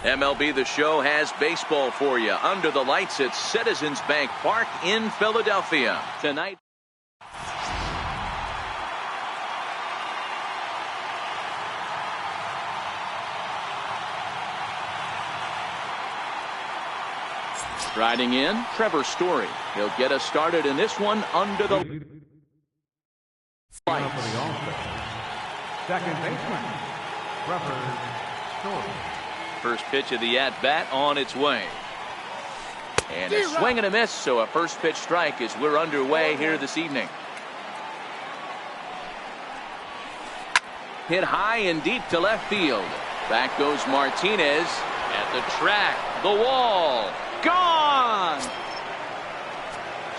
MLB The Show has baseball for you under the lights at Citizens Bank Park in Philadelphia tonight. Riding in, Trevor Story. He'll get us started in this one under the lights. Second baseman, Trevor Story. First pitch of the at-bat on its way. And a swing and a miss, so a first pitch strike as we're underway here this evening. Hit high and deep to left field. Back goes Martinez at the track, the wall, gone!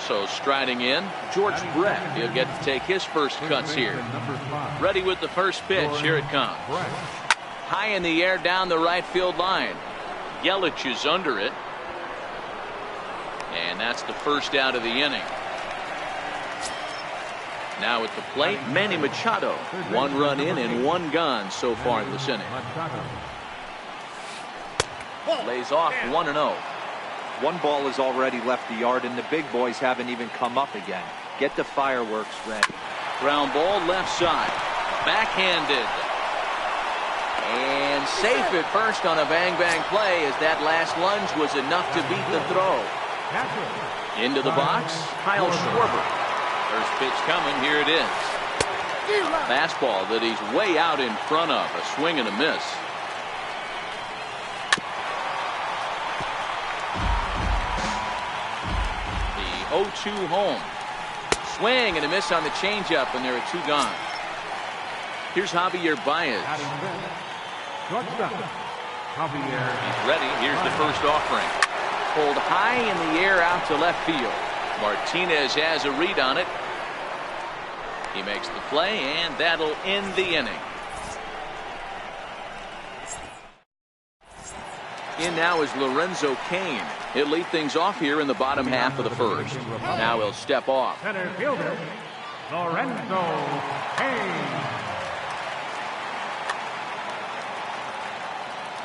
So striding in, George Brett. He'll get to take his first cuts here. Ready with the first pitch, here it comes. High in the air down the right field line. Yelich is under it. And that's the first out of the inning. Now at the plate, Manny Machado. 1 run in and 1 gone so far in this inning. Lays off 1-0. 1 ball has already left the yard and the big boys haven't even come up again. Get the fireworks ready. Ground ball left side. Backhanded. And safe at first on a bang-bang play as that last lunge was enough to beat the throw. Into the box, Kyle Schwarber. First pitch coming, here it is. Fastball that he's way out in front of, a swing and a miss. The 0-2 home. Swing and a miss on the changeup, and there are 2 gone. Here's Javier Baez. He's ready. Here's the first offering. Pulled high in the air out to left field. Martinez has a read on it. He makes the play, and that'll end the inning. In now is Lorenzo Cain. He'll lead things off here in the bottom half of the first. Now he'll step off. Center fielder, Lorenzo Cain.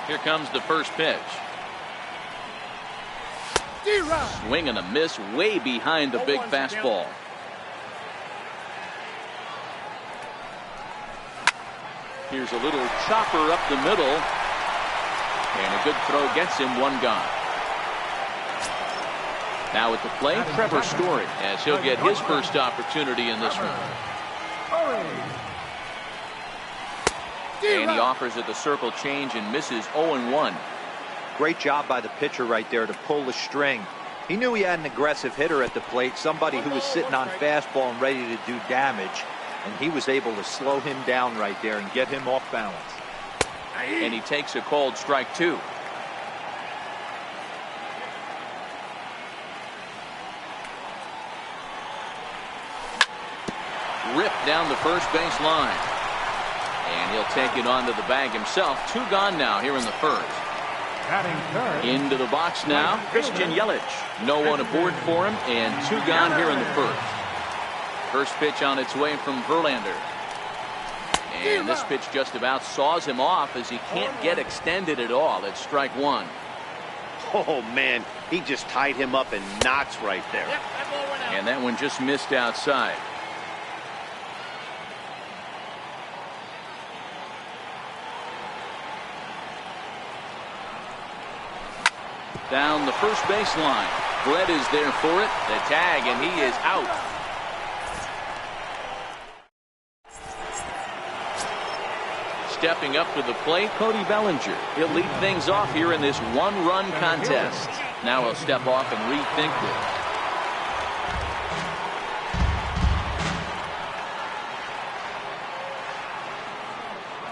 Here comes the first pitch. Swing and a miss way behind the big fastball. Here's a little chopper up the middle. And a good throw gets him 1 gone. Now at the plate, Trevor Story, as he'll get his first opportunity in this one. And he offers at the circle change and misses 0-1. Great job by the pitcher right there to pull the string. He knew he had an aggressive hitter at the plate, somebody who was sitting on fastball and ready to do damage, and he was able to slow him down right there and get him off balance. And he takes a called strike 2. Ripped down the first base line. And he'll take it onto the bag himself. 2 gone now here in the first. Into the box now, Christian Yelich. No one aboard for him, and 2 gone here in the first. First pitch on its way from Verlander. And this pitch just about saws him off as he can't get extended at all. It's strike 1. Oh, man, he just tied him up in knots right there. And that one just missed outside. Down the first base line. Brett is there for it. The tag, and he is out. Stepping up to the plate, Cody Bellinger. He'll lead things off here in this 1-run contest. Now he'll step off and rethink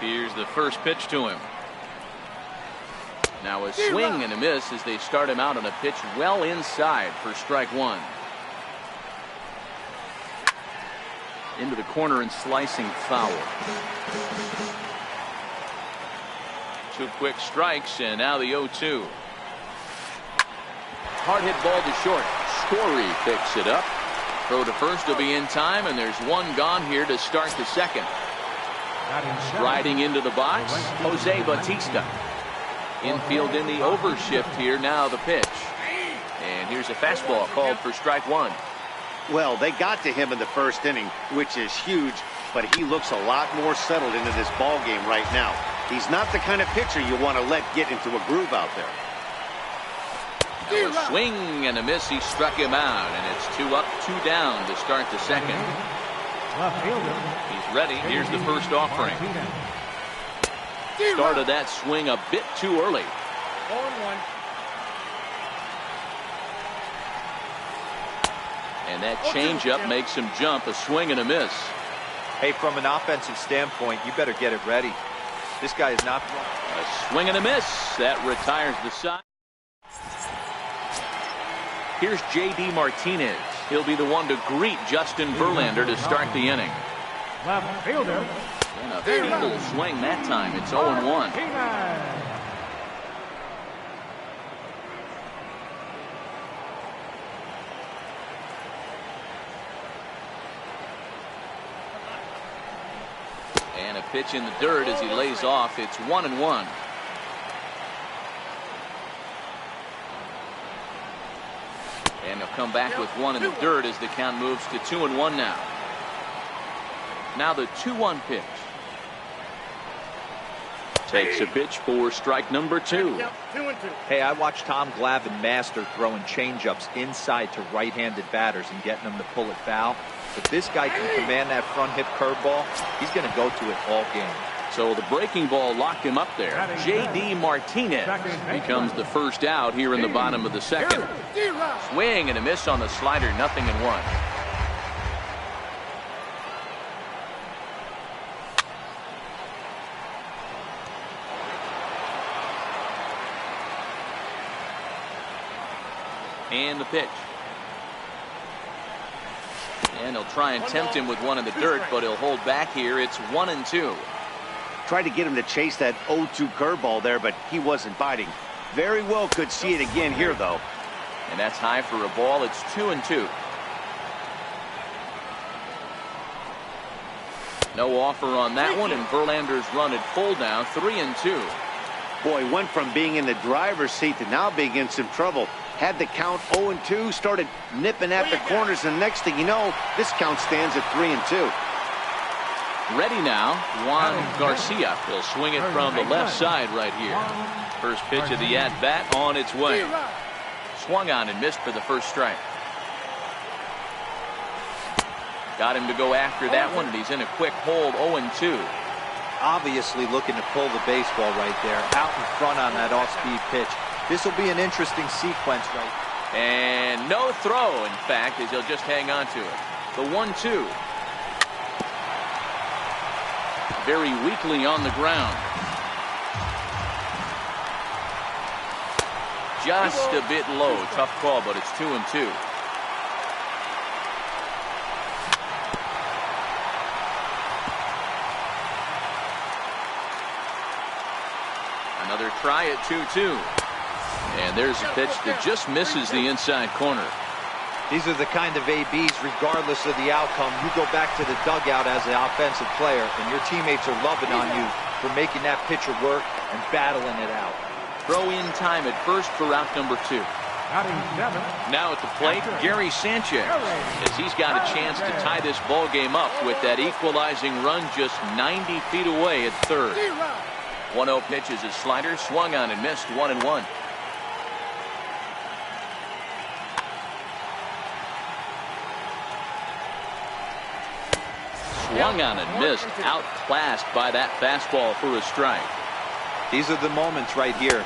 it. Here's the first pitch to him. Now a swing and a miss as they start him out on a pitch well inside for strike 1. Into the corner and slicing foul. 2 quick strikes, and now the 0-2. Hard hit ball to short. Story picks it up. Throw to first will be in time, and there's 1 gone here to start the second. Striding into the box, Jose Bautista. Infield in the overshift here. Now the pitch. And here's a fastball called for strike one. Well, they got to him in the first inning, which is huge, but he looks a lot more settled into this ball game right now. He's not the kind of pitcher you want to let get into a groove out there. Now a swing and a miss. He struck him out, and it's 2 up, 2 down to start the second. He's ready. Here's the first offering. Started that swing a bit too early. 0-1. And that changeup makes him jump. A swing and a miss. Hey, from an offensive standpoint, you better get it ready. This guy is not. A swing and a miss. That retires the side. Here's J.D. Martinez. He'll be the one to greet Justin Verlander to start the inning. Left fielder. And a feeble swing that time. It's 0-1. And a pitch in the dirt as he lays off. It's 1-1. And he'll come back with one in the dirt as the count moves to 2-1 now. Now the 2-1 pitch. Takes a pitch for strike number 2. Hey, I watched Tom Glavine master throwing changeups inside to right-handed batters and getting them to pull it foul. If this guy can command that front hip curveball, he's going to go to it all game. So the breaking ball locked him up there. J.D. Martinez becomes the first out here in the bottom of the second. Swing and a miss on the slider, 0-1. And the pitch. And he'll try and tempt him with one in the dirt, but he'll hold back here. It's 1-2. Tried to get him to chase that 0-2 curveball there, but he wasn't biting. Very well could see it again here, though. And that's high for a ball. It's 2-2. No offer on that one, and Verlander's run at full now, 3-2. Boy, went from being in the driver's seat to now being in some trouble. Had the count 0-2, started nipping at the corners, and next thing you know, this count stands at 3-2. Ready now, Juan Garcia. He'll swing it from the left side right here. First pitch of the at-bat on its way. Swung on and missed for the first strike. Got him to go after that one, and he's in a quick hold, 0-2. Obviously looking to pull the baseball right there, out in front on that off-speed pitch. This will be an interesting sequence, right? And no throw, in fact, as he'll just hang on to it. The 1-2. Very weakly on the ground. Just a bit low. Tough call, but it's 2-2. Another try at 2-2. And there's a pitch that just misses the inside corner. These are the kind of ABs, regardless of the outcome. You go back to the dugout as an offensive player, and your teammates are loving on you for making that pitcher work and battling it out. Throw in time at first for out number 2. Now at the plate, Gary Sanchez, as he's got a chance to tie this ball game up with that equalizing run just 90 feet away at third. 1-0 pitch is a slider, swung on and missed, 1-1. Swung on and missed, outclassed by that fastball for a strike. These are the moments right here.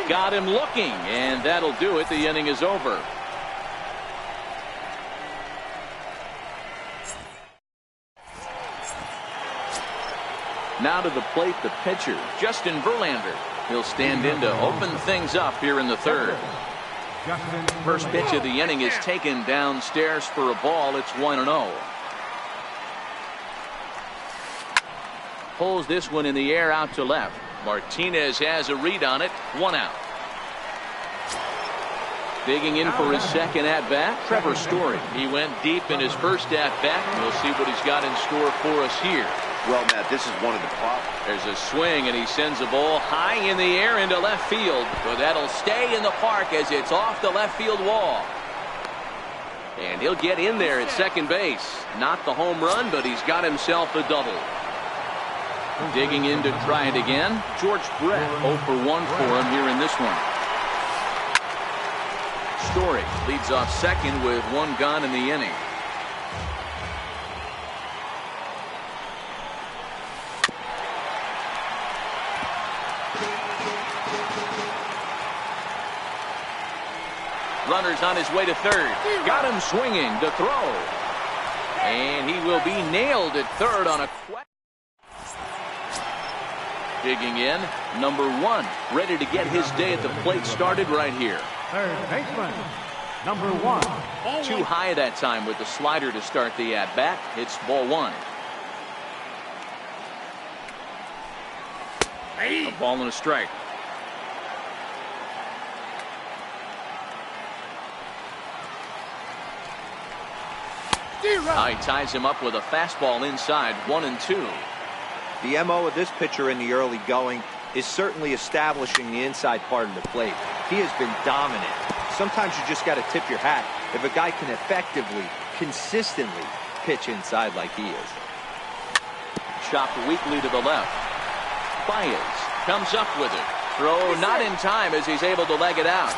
Got him looking, and that'll do it. The inning is over. Now to the plate, the pitcher, Justin Verlander. He'll stand in to open things up here in the third. First pitch of the inning is taken downstairs for a ball. It's 1-0. Pulls this one in the air out to left. Martinez has a read on it. 1 out. Digging in for his second at-bat, Trevor Story. He went deep in his first at-bat. We'll see what he's got in store for us here Well, Matt, this is one of the problems. There's a swing, and he sends a ball high in the air into left field. But that'll stay in the park as it's off the left field wall. And he'll get in there at second base. Not the home run, but he's got himself a double. Digging in to try it again, George Brett. 0 for 1 for him here in this one. Story leads off second with 1 gone in the inning. Runner's on his way to third. Got him swinging to throw. And he will be nailed at third on a question. Digging in, number 1, ready to get his day at the plate started right here. Third baseman, number 1. Too high that time with the slider to start the at-bat. It's ball 1. A ball and a strike. He ties him up with a fastball inside, 1-2. The MO of this pitcher in the early going is certainly establishing the inside part of the plate. He has been dominant. Sometimes you just got to tip your hat if a guy can effectively, consistently pitch inside like he is. Chopped weakly to the left. Baez comes up with it. Throw not in time as he's able to leg it out.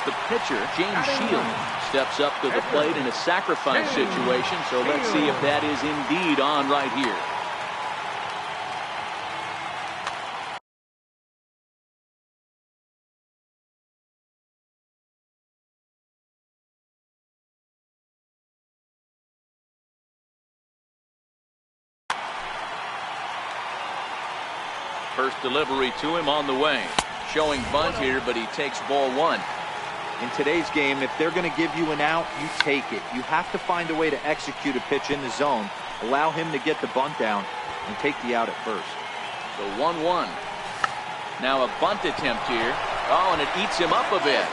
The pitcher, James Shield, steps up to the plate in a sacrifice situation, so let's see if that is indeed on right here. First delivery to him on the way. Showing bunt here, but he takes ball 1. In today's game, if they're going to give you an out, you take it. You have to find a way to execute a pitch in the zone, allow him to get the bunt down, and take the out at first. So 1-1. Now a bunt attempt here. Oh, and it eats him up a bit.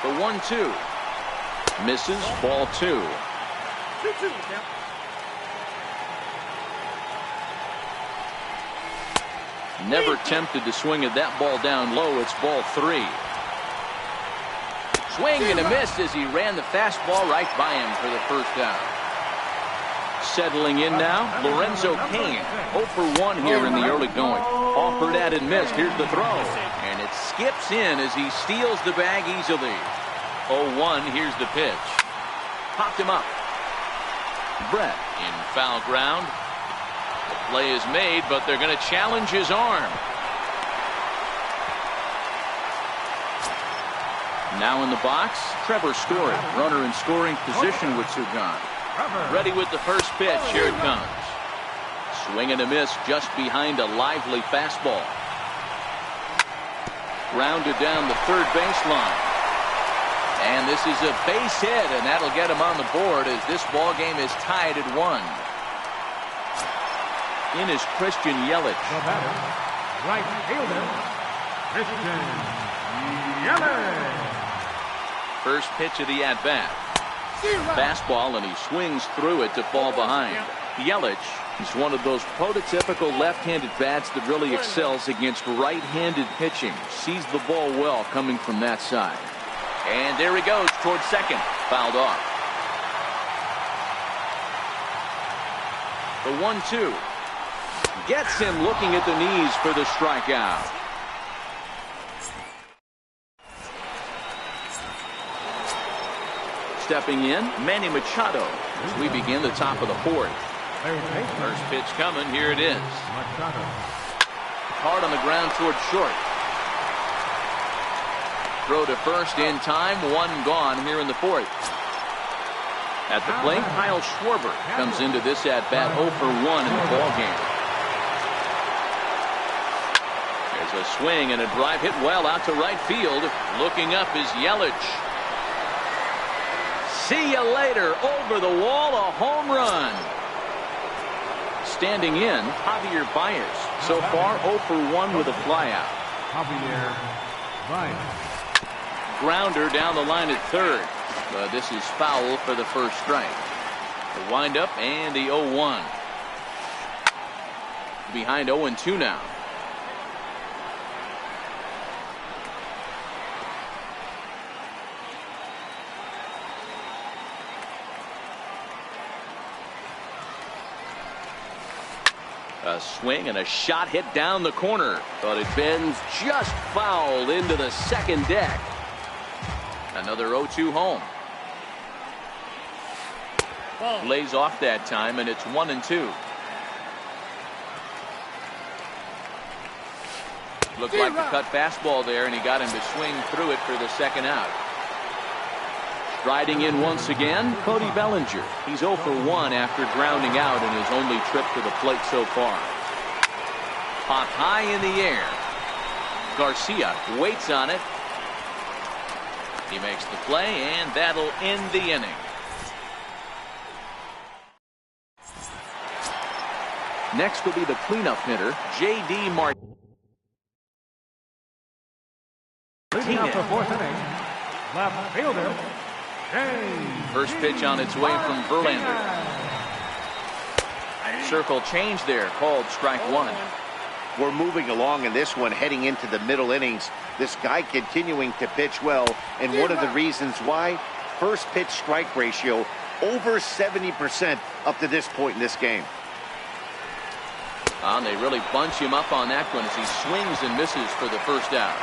The 1-2. Misses, ball 2. Never tempted to swing at that ball down low. It's ball 3. Swing and a miss as he ran the fastball right by him for the first out. Settling in now, Lorenzo Cain. 0 for 1 here in the early going. Offered at and missed. Here's the throw. And it skips in as he steals the bag easily. 0-1. Here's the pitch. Popped him up. Brett in foul ground. The play is made, but they're going to challenge his arm. Now in the box, Trevor Story, runner in scoring position with 2 gone. Ready with the first pitch. Here it comes. Swing and a miss just behind a lively fastball. Grounded down the third baseline. And this is a base hit, and that'll get him on the board as this ball game is tied at 1. In is Christian Yelich. The batter, right fielder, Christian Yelich. First pitch of the at-bat. Fastball, and he swings through it to fall behind. Yelich is one of those prototypical left-handed bats that really excels against right-handed pitching. Sees the ball well coming from that side. And there he goes towards second. Fouled off. The 1-2. Gets him looking at the knees for the strikeout. Stepping in, Manny Machado as we begin the top of the 4th. First pitch coming. Here it is. Hard on the ground towards short. Throw to first in time. 1 gone here in the 4th. At the plate, Kyle Schwarber comes into this at-bat 0 for 1 in the ballgame. There's a swing and a drive hit well out to right field. Looking up is Yelich. See you later. Over the wall, a home run. Standing in, Javier Baez. So far, 0 for 1 with a flyout. Javier Baez. Grounder down the line at third. But this is foul for the first strike. The windup and the 0-1. Behind 0-2 now. A swing and a shot hit down the corner, but it bends just foul into the second deck. Another 0-2 home. Lays off that time, and it's 1-2. Looked like the cut fastball there, and he got him to swing through it for the second out. Striding in once again, Cody Bellinger. He's 0 for 1 after grounding out in his only trip to the plate so far. Popped high in the air. Garcia waits on it. He makes the play, and that'll end the inning. Next will be the cleanup hitter, J.D. Martinez. Leading up the fourth inning, left fielder, First pitch on its way from Verlander. Circle change there, called strike one. We're moving along in this one, heading into the middle innings. This guy continuing to pitch well, and one of the reasons why, first pitch strike ratio over 70% up to this point in this game. And they really bunch him up on that one as he swings and misses for the first out.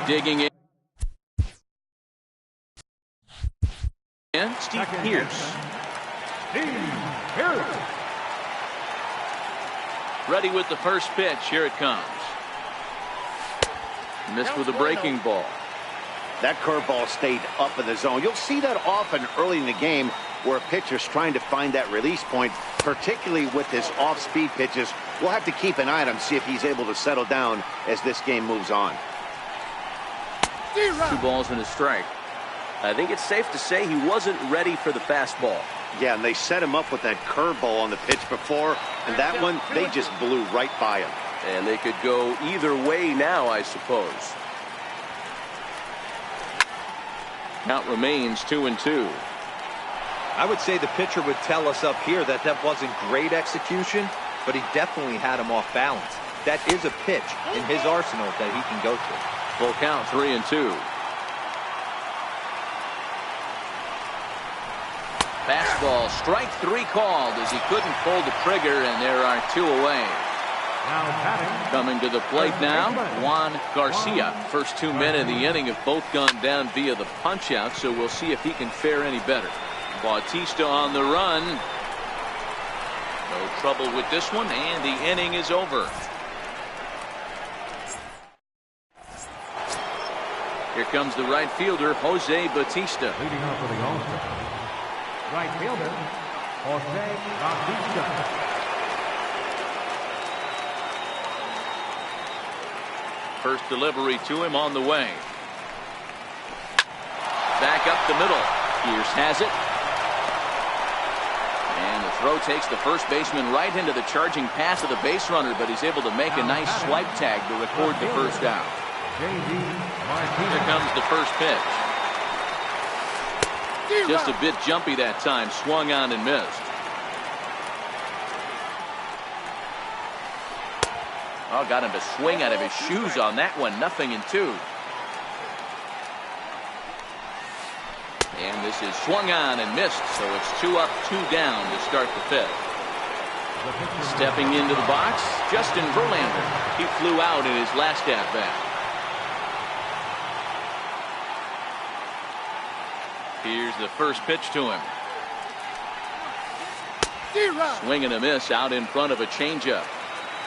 Digging in. And Steve Pierce. Ready with the first pitch. Here it comes. Missed with a breaking ball. That curveball stayed up in the zone. You'll see that often early in the game where a pitcher's trying to find that release point, particularly with his off-speed pitches. We'll have to keep an eye on him, see if he's able to settle down as this game moves on. 2 balls and a strike. I think it's safe to say he wasn't ready for the fastball. Yeah, and they set him up with that curveball on the pitch before, and that one, they just blew right by him. And they could go either way now, I suppose. Count remains 2-2. I would say the pitcher would tell us up here that that wasn't great execution, but he definitely had him off balance. That is a pitch in his arsenal that he can go to. Full count, 3-2. Fastball, strike 3 called as he couldn't pull the trigger, and there are 2 away. Coming to the plate now, Juan Garcia. First 2 men in the inning have both gone down via the punch out, so we'll see if he can fare any better. Bautista on the run. No trouble with this one, and the inning is over. Here comes the right fielder, Jose Bautista. Leading off for the All-Star, right fielder, Jose Bautista. First delivery to him on the way. Back up the middle. Pierce has it. And the throw takes the first baseman right into the charging pass of the base runner, but he's able to make a nice swipe tag to record the first out. Here comes the first pitch. Just a bit jumpy that time. Swung on and missed. Oh, got him to swing out of his shoes on that one. 0-2. And this is swung on and missed, so it's 2 up, 2 down to start the 5th. Stepping into the box, Justin Verlander. He flew out in his last at-bat. Here's the first pitch to him. Swing and a miss out in front of a changeup.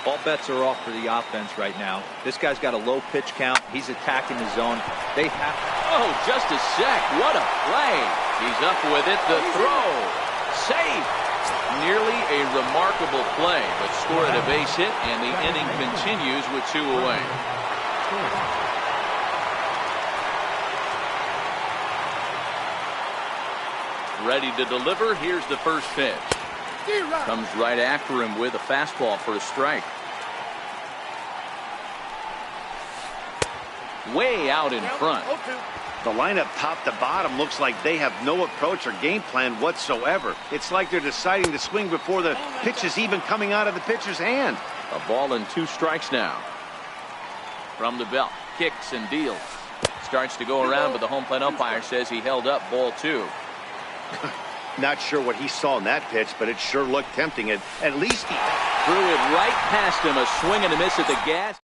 All bets are off for the offense right now. This guy's got a low pitch count. He's attacking the zone. They have. Oh, just a sec. What a play. He's up with it. The throw. Safe. Nearly a remarkable play, but scored a base hit, and the inning continues with 2 away. Ready to deliver. Here's the first pitch. Comes right after him with a fastball for a strike. Way out in front. The lineup top to bottom looks like they have no approach or game plan whatsoever. It's like they're deciding to swing before the pitch is even coming out of the pitcher's hand. A ball and 2 strikes now. From the belt, kicks and deals. Starts to go around, but the home plate umpire says he held up ball 2. Not sure what he saw in that pitch, but it sure looked tempting. At least he threw it right past him. A swing and a miss at the gas.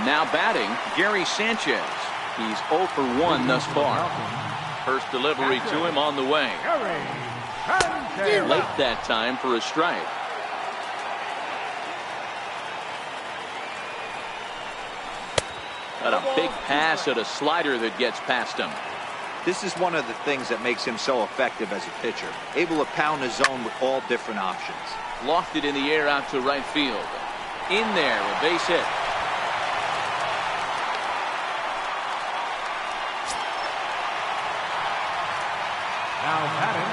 Now batting, Gary Sanchez. He's 0 for 1 thus far. First delivery to him on the way. Late that time for a strike. Got a big pass at a slider that gets past him. This is one of the things that makes him so effective as a pitcher. Able to pound his zone with all different options. Lofted in the air out to right field. In there, a base hit. Now batting,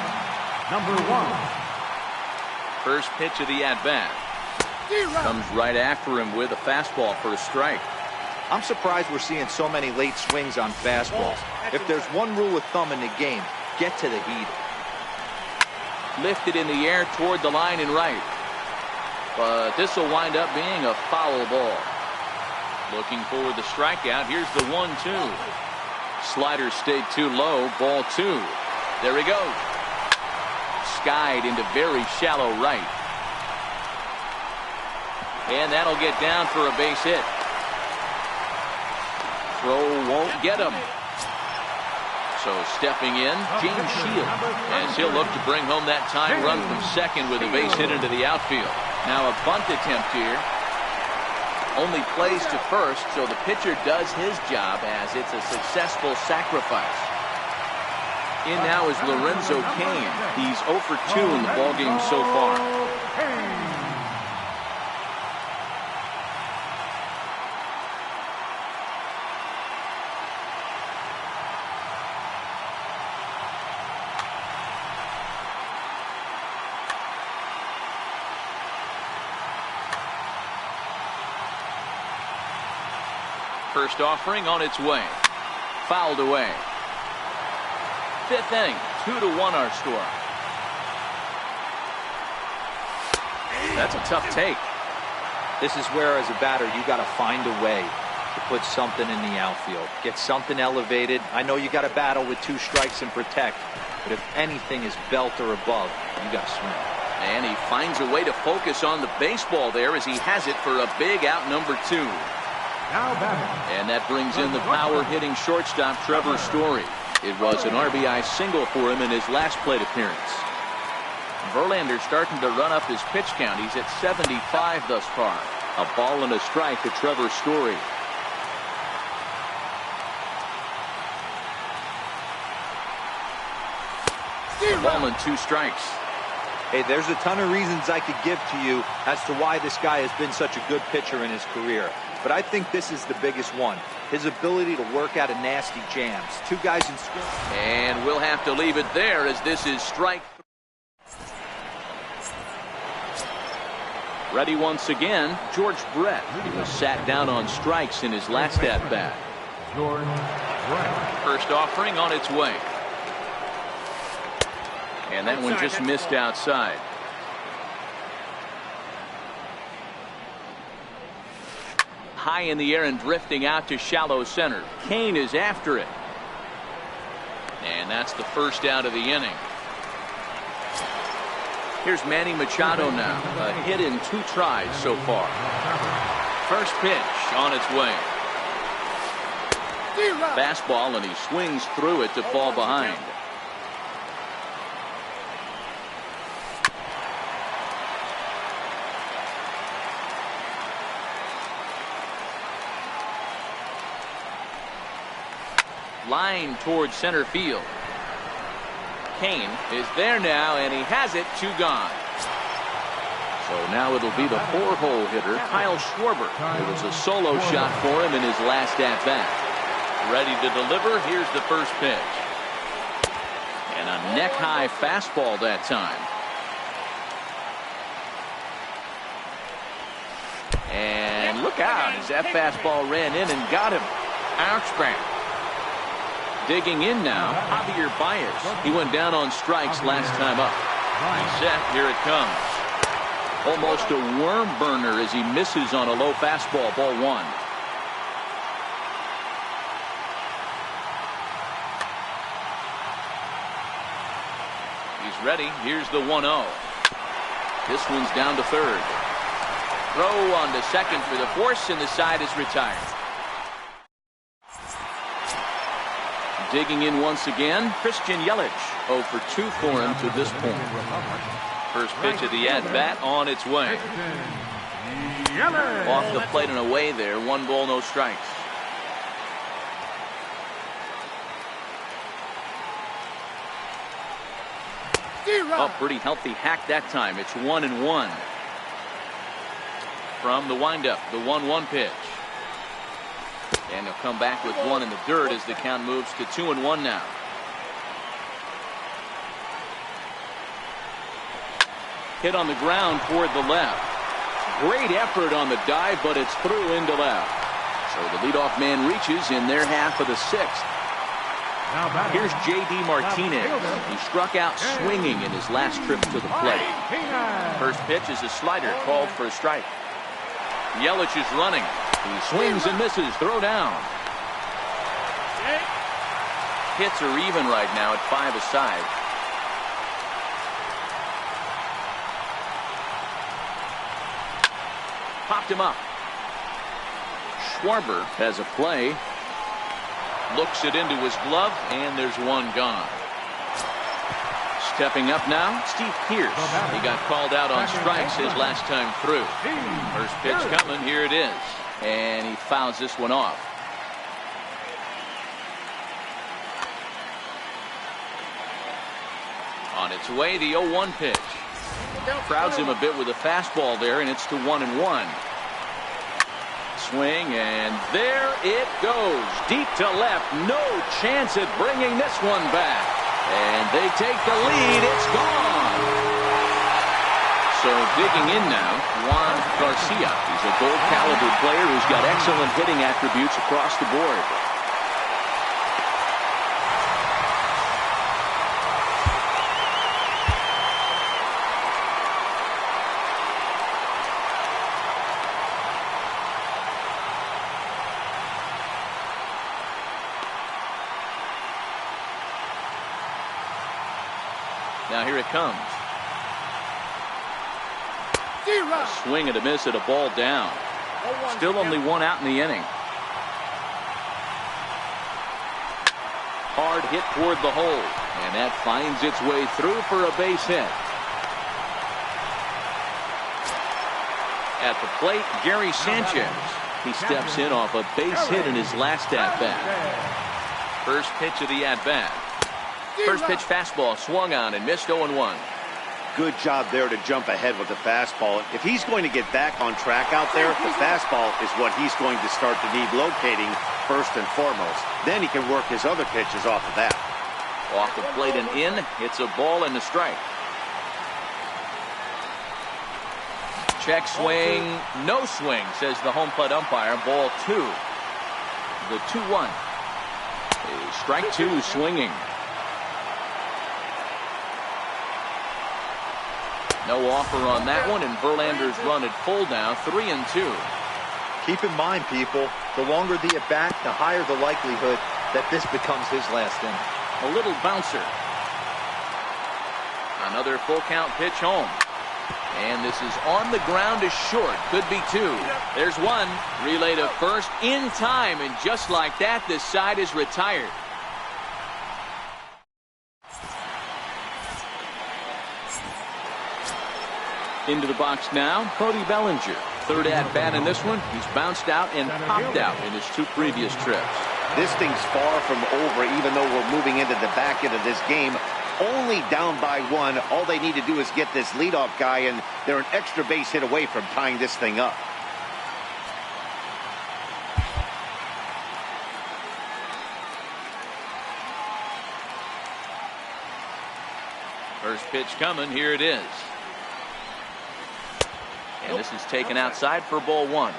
number 1. First pitch of the at-bat. Comes right after him with a fastball for a strike. I'm surprised we're seeing so many late swings on fastballs. If there's one rule of thumb in the game, get to the heat. Lifted in the air toward the line and right. But this will wind up being a foul ball. Looking for the strikeout. Here's the 1-2. Slider stayed too low. Ball 2. There he goes. Skied into very shallow right. And that'll get down for a base hit. Throw won't get him. So stepping in, James Shields, as he'll look to bring home that tying run from second with a base hit into the outfield. Now a bunt attempt here. Only plays to first, so the pitcher does his job as it's a successful sacrifice. In now is Lorenzo Cain. He's 0 for 2 in the ballgame so far. First offering on its way. Fouled away. 5th inning, 2-1 our score. That's a tough take. This is where, as a batter, you got to find a way to put something in the outfield. Get something elevated. I know you got to battle with 2 strikes and protect, but if anything is belt or above, you got to swing. And he finds a way to focus on the baseball there as he has it for a big out number 2. And that brings in the power-hitting shortstop Trevor Story. It was an RBI single for him in his last plate appearance. Verlander starting to run up his pitch count. He's at 75 thus far. A ball and a strike to Trevor Story. A ball and 2 strikes. Hey, there's a ton of reasons I could give to you as to why this guy has been such a good pitcher in his career. But I think this is the biggest one. His ability to work out of nasty jams. 2 guys in score. And we'll have to leave it there as this is strike. Ready once again, George Brett. He was sat down on strikes in his last at-bat. George Brett. First offering on its way. And that one just missed outside. High in the air and drifting out to shallow center. Cain is after it. And that's the first out of the inning. Here's Manny Machado now. A hit in 2 tries so far. First pitch on its way. Fastball, and he swings through it to fall behind. Line towards center field. Cain is there now, and he has it. 2 gone. So now it'll be the 4-hole hitter, Kyle Schwarber. It was a solo shot for him in his last at-bat. Ready to deliver. Here's the first pitch. And a neck-high fastball that time. And look out as that fastball ran in and got him. Ouchback. Digging in now, Javier Baez. He went down on strikes last time up. He's set. Here it comes. Almost a worm burner as he misses on a low fastball. Ball one. He's ready. Here's the 1-0. This one's down to third. Throw on to second for the force, and the side is retired. Digging in once again, Christian Yelich. 0 for 2 for him to this point. First pitch of the at-bat on its way. Off the plate and away there. 1 ball, no strikes. Oh, pretty healthy hack that time. It's 1-1. From the windup, the 1-1 pitch. And he'll come back with 1 in the dirt as the count moves to 2-1 now. Hit on the ground toward the left. Great effort on the dive, but it's through into left. So the leadoff man reaches in their half of the 6th. Here's J.D. Martinez. He struck out swinging in his last trip to the plate. First pitch is a slider called for a strike. Yelich is running. He swings and misses. Throw down. Hits are even right now at 5 aside. Popped him up. Schwarber has a play. Looks it into his glove, and there's 1 gone. Stepping up now, Steve Pearce. He got called out on strikes his last time through. First pitch coming, here it is. And he fouls this one off. On its way, the 0-1 pitch. Crowds him a bit with a fastball there, and it's to 1-1. Swing, and there it goes. Deep to left. No chance at bringing this one back. And they take the lead. It's gone. So digging in now, Juan Garcia. He's a gold caliber player who's got excellent hitting attributes across the board. Now here it comes. A swing and a miss at a ball down. Still only 1 out in the inning. Hard hit toward the hole, and that finds its way through for a base hit. At the plate, Gary Sanchez. He steps in off a base hit in his last at-bat. First pitch of the at-bat. First pitch fastball swung on and missed. 0-1. Good job there to jump ahead with the fastball. If he's going to get back on track out there, the fastball is what he's going to start to need locating first and foremost. Then he can work his other pitches off of that. Off the plate and in. It's a ball and a strike. Check swing. No swing, says the home plate umpire. Ball 2. The 2-1. Strike 2 swinging. No offer on that one, and Verlander's run at full now, 3-2. Keep in mind, people, the longer the at-bat, the higher the likelihood that this becomes his last inning. A little bouncer. Another full count pitch home. And this is on the ground, is short. Could be 2. There's 1. Relay to first in time, and just like that, this side is retired. Into the box now, Cody Bellinger. Third at-bat in this one. He's bounced out and popped out in his 2 previous trips. This thing's far from over, even though we're moving into the back end of this game. Only down by 1. All they need to do is get this leadoff guy, and they're an extra base hit away from tying this thing up. First pitch coming. Here it is. And this is taken outside for ball 1.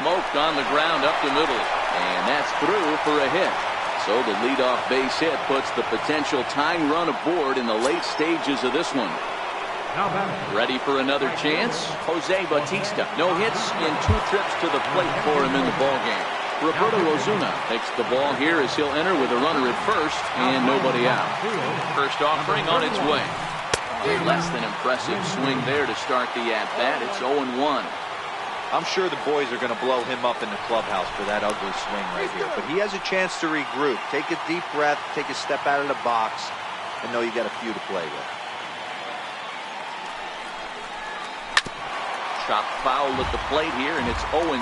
Smoked on the ground up the middle. And that's through for a hit. So the leadoff base hit puts the potential tying run aboard in the late stages of this one. Ready for another chance? Jose Bautista. No hits in 2 trips to the plate for him in the ballgame. Roberto Osuna takes the ball here as he'll enter with a runner at first and nobody out. First offering on its way. A less than impressive swing there to start the at-bat. It's 0-1. I'm sure the boys are going to blow him up in the clubhouse for that ugly swing right here. But he has a chance to regroup. Take a deep breath, take a step out of the box, and know you got a few to play with. Chopped foul at the plate here, and it's 0-2.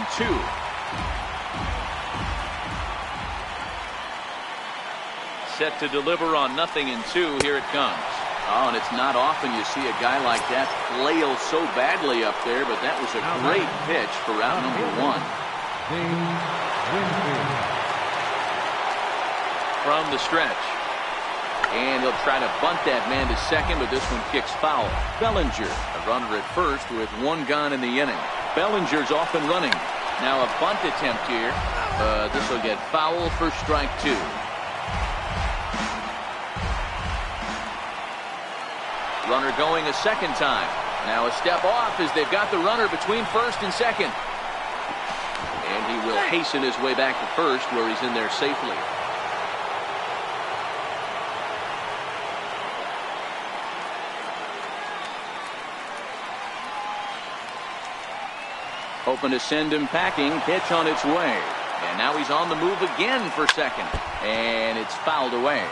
Set to deliver on 0-2. Here it comes. Oh, and it's not often you see a guy like that flail so badly up there, but that was a great pitch for out number 1. From the stretch. And he'll try to bunt that man to second, but this one kicks foul. Bellinger, a runner at first with 1 gone in the inning. Bellinger's off and running. Now a bunt attempt here. This will get foul for strike 2. Runner going a second time. Now a step off as they've got the runner between first and second. And he will hasten his way back to first where he's in there safely. Hoping to send him packing. Pitch on its way. And now he's on the move again for second. And it's fouled away.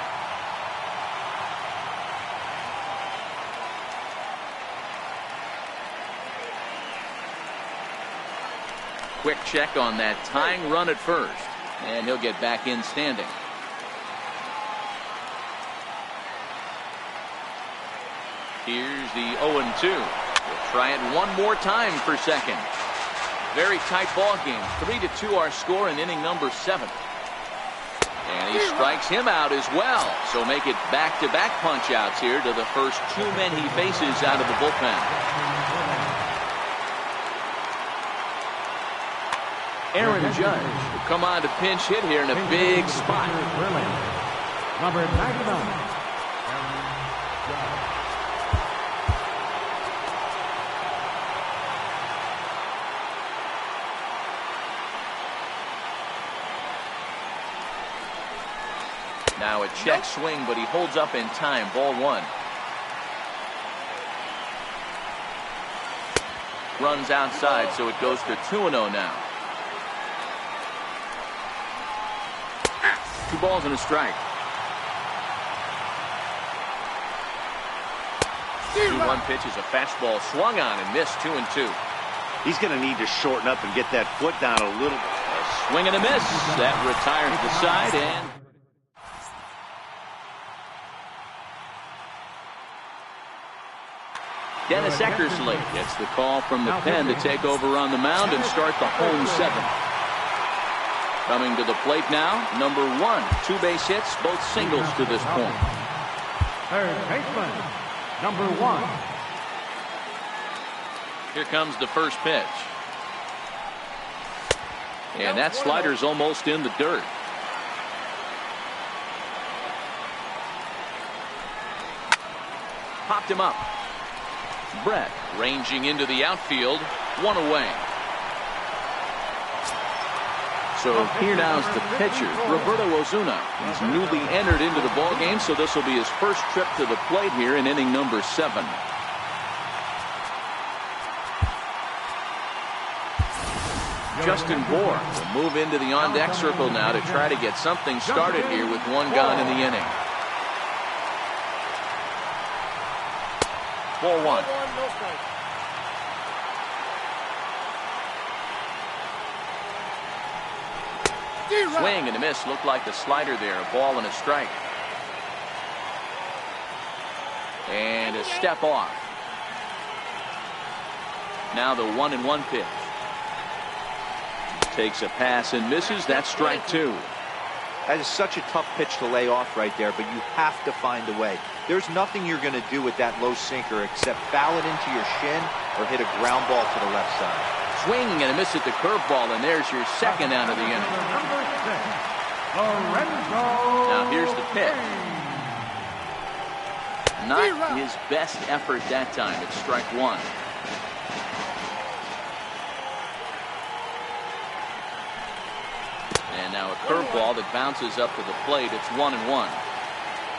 Quick check on that tying run at first. And he'll get back in standing. Here's the 0-2. We'll try it one more time for second. Very tight ball game. 3-2 our score in inning number 7. And he strikes him out as well. So make it back-to-back punch-outs here to the first 2 men he faces out of the bullpen. Aaron Judge will come on to pinch hit here in a big spot. Number 99. Now a check swing, but he holds up in time. Ball 1. Runs outside, so it goes to 2-0 now. 2 balls and a strike. 2-1 pitch is a fastball swung on and missed. 2-2. He's going to need to shorten up and get that foot down a little. A swing and a miss. That retires the side and. Dennis Eckersley gets the call from the pen to take over on the mound and start the home 7th. Coming to the plate now, number 1. 2 base hits, both singles to this point. Third baseman, number 1. Here comes the first pitch. And that slider's almost in the dirt. Popped him up. Brett ranging into the outfield. 1 away. So here now is the pitcher, Roberto Osuna. He's newly entered into the ballgame, so this will be his first trip to the plate here in inning number 7. Justin Bour will move into the on-deck circle now to try to get something started here with 1 gone in the inning. Ball 1. Swing and a miss. Looked like the slider there. A ball and a strike. And a step off. Now the 1-1 pitch. Takes a pass and misses. That's strike 2. That is such a tough pitch to lay off right there, but you have to find a way. There's nothing you're going to do with that low sinker except foul it into your shin or hit a ground ball to the left side. Swinging and a miss at the curveball, and there's your second out of the inning. Now here's the pitch. Not his best effort that time. It's strike one. And now a curveball that bounces up to the plate. It's 1-1.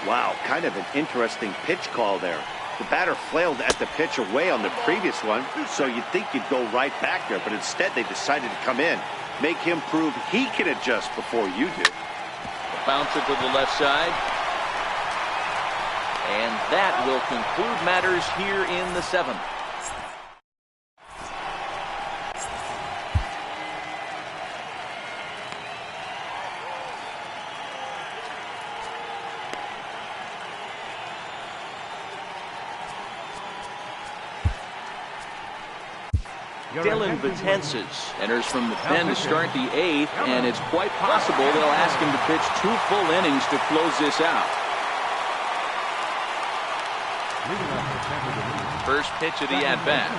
Wow, kind of an interesting pitch call there. The batter flailed at the pitch away on the previous one, so you'd think you'd go right back there, but instead they decided to come in. Make him prove he can adjust before you do. Bouncer to the left side. And that will conclude matters here in the seventh. Dylan Betances enters from the pen to start the eighth, and it's quite possible they'll ask him to pitch 2 full innings to close this out. First pitch of the at-bat.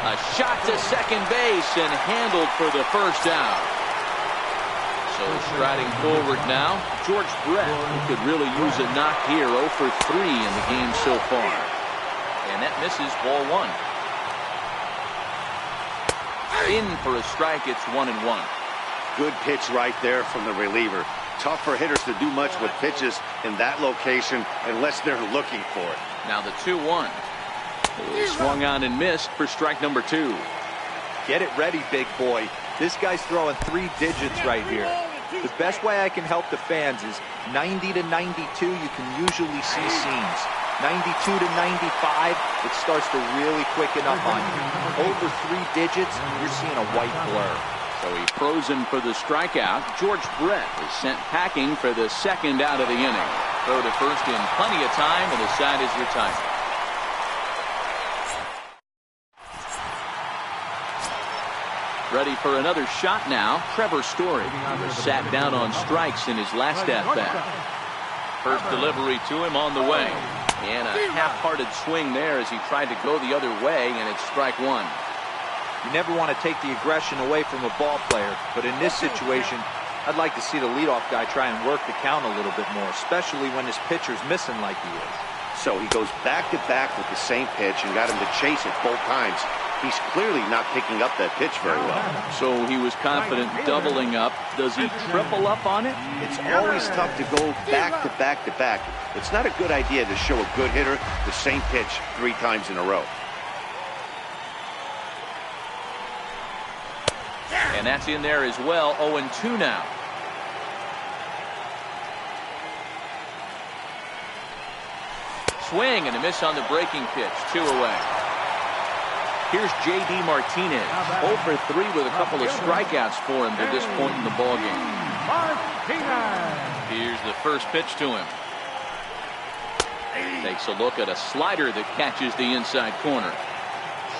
A shot to second base and handled for the first out. So striding forward now, George Brett, who could really use a knock here, 0 for 3 in the game so far. And that misses, ball 1. In for a strike, it's 1-1. Good pitch right there from the reliever. Tough for hitters to do much with pitches in that location unless they're looking for it. Now the 2-1. Swung on and missed for strike number 2. Get it ready, big boy. This guy's throwing 3 digits right here. The best way I can help the fans is 90 to 92, you can usually see seams. 92 to 95, it starts to really quicken up on you. Over 3 digits, you're seeing a white blur. So he frozen for the strikeout. George Brett is sent packing for the second out of the inning. Throw to first in plenty of time, and the side is retired. Ready for another shot now, Trevor Story, who was sat down on strikes in his last at-bat. First delivery to him on the way. And a half-hearted swing there as he tried to go the other way, and it's strike 1. You never want to take the aggression away from a ball player, but in this situation, I'd like to see the leadoff guy try and work the count a little bit more, especially when his pitcher's missing like he is. So he goes back-to-back with the same pitch and got him to chase it both times. He's clearly not picking up that pitch very well. So he was confident doubling up. Does he triple up on it? It's always tough to go back-to-back-to-back. It's not a good idea to show a good hitter the same pitch 3 times in a row. And that's in there as well. 0-2 now. Swing and a miss on the breaking pitch. 2 away. Here's J.D. Martinez, 0 for 3 with a couple of strikeouts for him to this point in the ballgame. Here's the first pitch to him. Takes a look at a slider that catches the inside corner.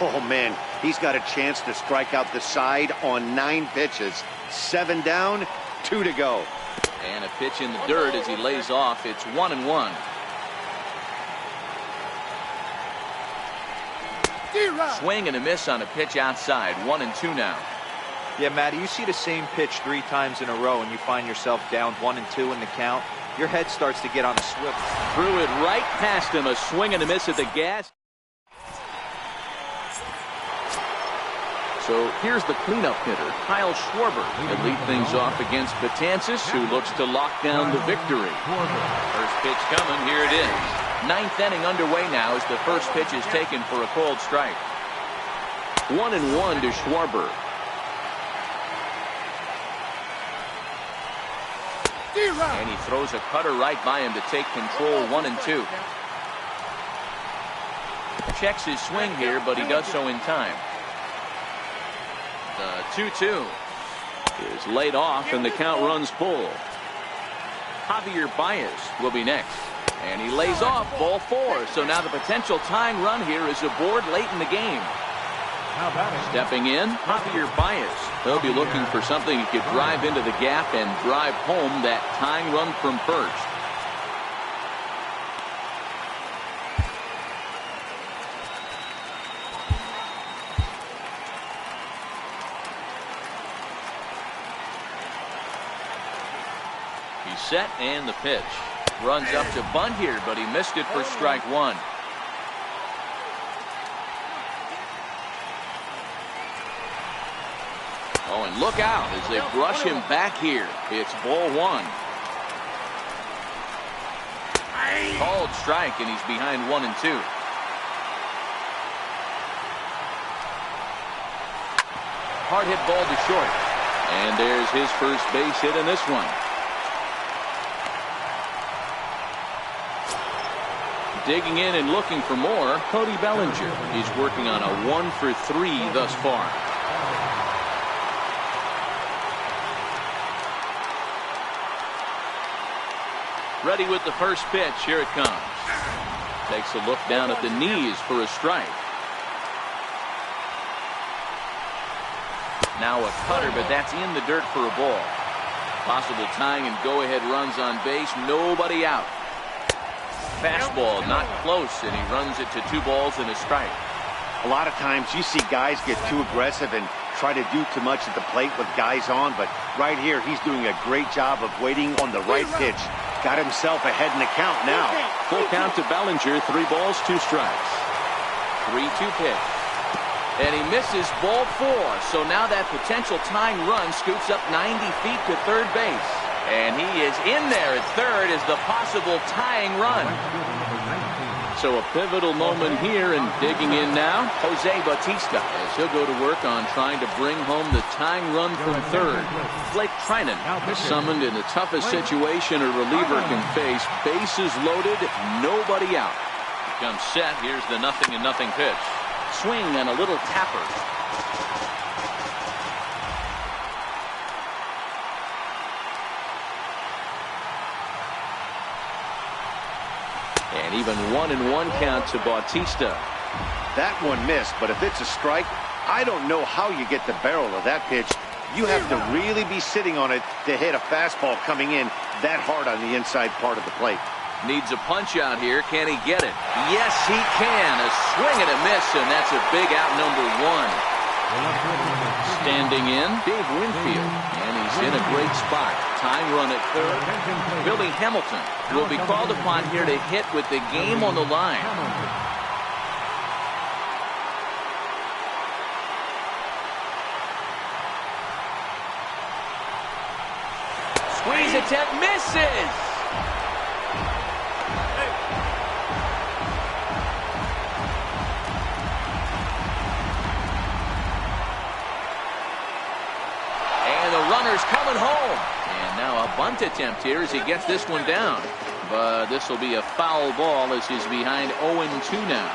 Oh, man, he's got a chance to strike out the side on 9 pitches. 7 down, 2 to go. And a pitch in the dirt as he lays off. It's 1-1. Swing and a miss on a pitch outside. 1-2 now. Yeah, Matty, you see the same pitch 3 times in a row and you find yourself down 1-2 in the count. Your head starts to get on a swivel. Threw it right past him. A swing and a miss at the gas. So here's the cleanup hitter, Kyle Schwarber, to lead things off against Betances, who looks to lock down the victory. First pitch coming. Here it is. 9th inning underway now as the first pitch is taken for a called strike. 1-1 to Schwarber. And he throws a cutter right by him to take control. 1-2. Checks his swing here, but he does so in time. The 2-2 is laid off, and the count runs full. Javier Baez will be next. And he lays off, ball 4. So now the potential tying run here is aboard late in the game. Stepping in, Javier Baez. They'll be looking for something he could drive into the gap and drive home that tying run from first. set and the pitch. Runs up to bunt here, but he missed it for strike one. Oh, and look out as they brush him back here. It's ball one. Called strike, and he's behind 1-2. Hard hit ball to short. And there's his first base hit in this one. Digging in and looking for more, Cody Bellinger. He's working on a 1-for-3 thus far. Ready with the first pitch. Here it comes. Takes a look down at the knees for a strike. Now a cutter, but that's in the dirt for a ball. Possible tying and go-ahead runs on base. Nobody out. Fastball not close, and he runs it to 2 balls and a strike. A lot of times you see guys get too aggressive and try to do too much at the plate with guys on, but right here he's doing a great job of waiting on the right pitch. Got himself ahead in the count now. Full count to Bellinger. 3 balls, 2 strikes. 3-2 pitch. And he misses ball 4. So now that potential tying run scoots up 90 feet to third base. And he is in there at third as the possible tying run. So a pivotal moment here, and digging in now, Jose Bautista, as he'll go to work on trying to bring home the tying run from third. Blake Trinan is summoned in the toughest situation a reliever can face. Bases loaded, nobody out. Comes set. Here's the 0-0 pitch. Swing and a little tapper. And even 1-1 count to Bautista. That one missed, but if it's a strike, I don't know how you get the barrel of that pitch. You have to really be sitting on it to hit a fastball coming in that hard on the inside part of the plate. Needs a punch out here. Can he get it? Yes, he can. A swing and a miss, and that's a big out, number 1. Standing in, Dave Winfield, and he's in a great spot. Tying run at third. Billy Hamilton will be called upon here to hit with the game on the line. Squeeze attempt, misses. Runner's coming home. And now a bunt attempt here as he gets this one down. But this will be a foul ball as he's behind 0-2 now.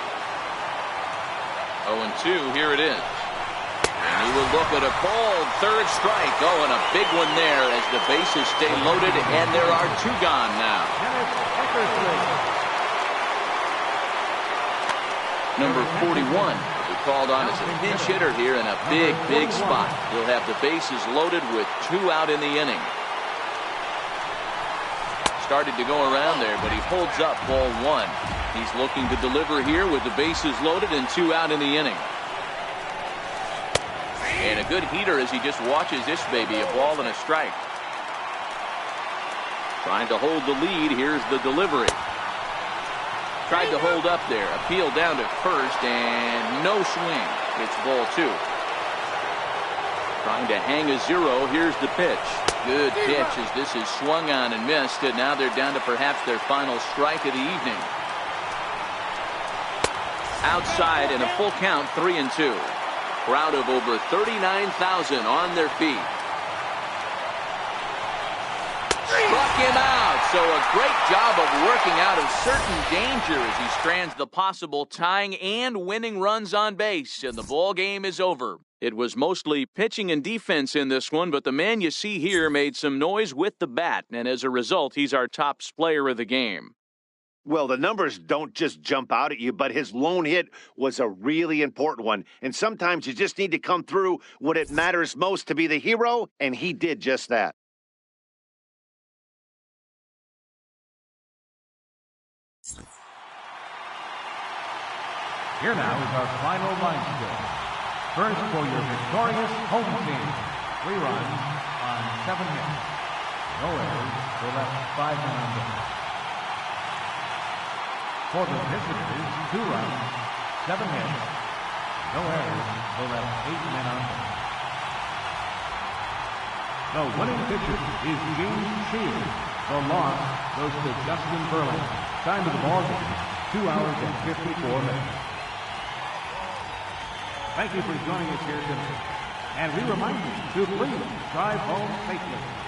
0-2, here it is. And he will look at a called third strike. Oh, and a big one there as the bases stay loaded, and there are 2 gone now. Number 41. Called on as a pinch hitter here in a big spot. He'll have the bases loaded with 2 out in the inning. Started to go around there, but he holds up ball 1. He's looking to deliver here with the bases loaded and 2 out in the inning. And a good heater as he just watches this baby, a ball and a strike. Trying to hold the lead. Here's the delivery. Tried to hold up there. Appeal down to first, and no swing. It's ball 2. Trying to hang a 0. Here's the pitch. Good pitch as this is swung on and missed, and now they're down to perhaps their final strike of the evening. Outside and a full count, 3-2. Crowd of over 39,000 on their feet. Struck him out. So a great job of working out of certain danger as he strands the possible tying and winning runs on base, and the ball game is over. It was mostly pitching and defense in this one, but the man you see here made some noise with the bat, and as a result, he's our top player of the game. Well, the numbers don't just jump out at you, but his lone hit was a really important one. And sometimes you just need to come through when it matters most to be the hero, and he did just that. Here now is our final line score. First for your victorious home team. 3 runs on 7 hits. No errors. They left 5 men on base. For the visitors, 2 runs, 7 hits. No errors. They left 8 men on base. The winning pitcher is James Shields. The loss goes to Justin Verlander. Time of the ball game, 2 hours and 54 minutes. Thank you for joining us here tonight. And we remind you to please drive home safely.